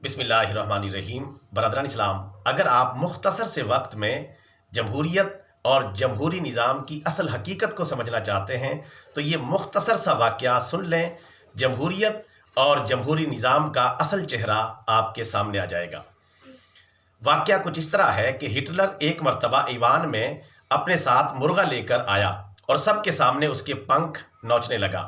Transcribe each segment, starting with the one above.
بسم اللہ الرحمن الرحیم۔ برادران اسلام، اگر آپ مختصر سے وقت میں جمہوریت اور جمہوری نظام کی اصل حقیقت کو سمجھنا چاہتے ہیں تو یہ مختصر سا واقعہ سن لیں۔ جمہوریت اور جمہوری نظام کا اصل چہرہ آپ کے سامنے آ جائے گا۔ واقعہ کچھ اس طرح ہے کہ ہٹلر ایک مرتبہ ایوان میں اپنے ساتھ مرغا لے کر آیا اور سب کے سامنے اس کے پنکھ نوچنے لگا۔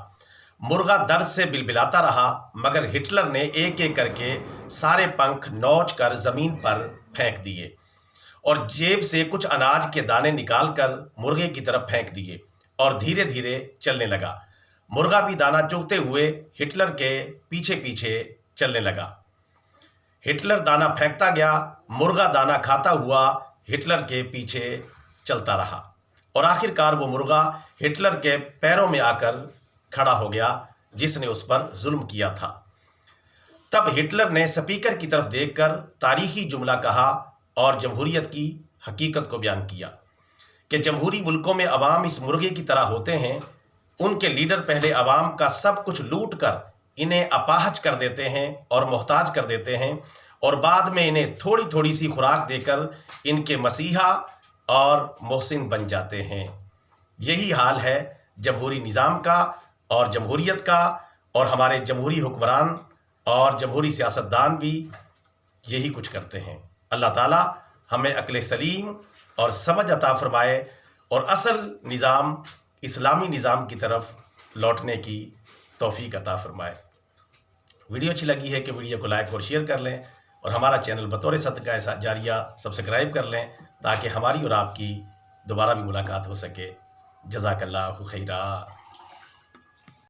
مرغا درد سے بلبلاتا رہا، مگر ہٹلر نے ایک ایک کر کے سارے پنکھ نوچ کر زمین پر پھینک دیے اور جیب سے کچھ اناج کے دانے نکال کر مرغے کی طرف پھینک دیے اور دھیرے دھیرے چلنے لگا۔ مرغا بھی دانہ چگتے ہوئے ہٹلر کے پیچھے پیچھے چلنے لگا۔ ہٹلر دانہ پھینکتا گیا، مرغا دانہ کھاتا ہوا ہٹلر کے پیچھے چلتا رہا اور آخر کار وہ مرغا ہٹلر کے پیروں میں آ کر کھڑا ہو گیا جس نے اس پر ظلم کیا تھا۔ تب ہٹلر نے سپیکر کی طرف دیکھ کر تاریخی جملہ کہا اور جمہوریت کی حقیقت کو بیان کیا کہ جمہوری ملکوں میں عوام اس مرغے کی طرح ہوتے ہیں۔ ان کے لیڈر پہلے عوام کا سب کچھ لوٹ کر انہیں اپاہج کر دیتے ہیں اور محتاج کر دیتے ہیں اور بعد میں انہیں تھوڑی تھوڑی سی خوراک دے کر ان کے مسیحا اور محسن بن جاتے ہیں۔ یہی حال ہے جمہوری نظام کا اور جمہوریت کا، اور ہمارے جمہوری حکمران اور جمہوری سیاستدان بھی یہی کچھ کرتے ہیں۔ اللہ تعالیٰ ہمیں عقل سلیم اور سمجھ عطا فرمائے اور اصل نظام اسلامی نظام کی طرف لوٹنے کی توفیق عطا فرمائے۔ ویڈیو اچھی لگی ہے کہ ویڈیو کو لائک اور شیئر کر لیں اور ہمارا چینل بطور صدقہ جاریہ سبسکرائب کر لیں تاکہ ہماری اور آپ کی دوبارہ بھی ملاقات ہو سکے۔ جزاک اللہ خیرہ۔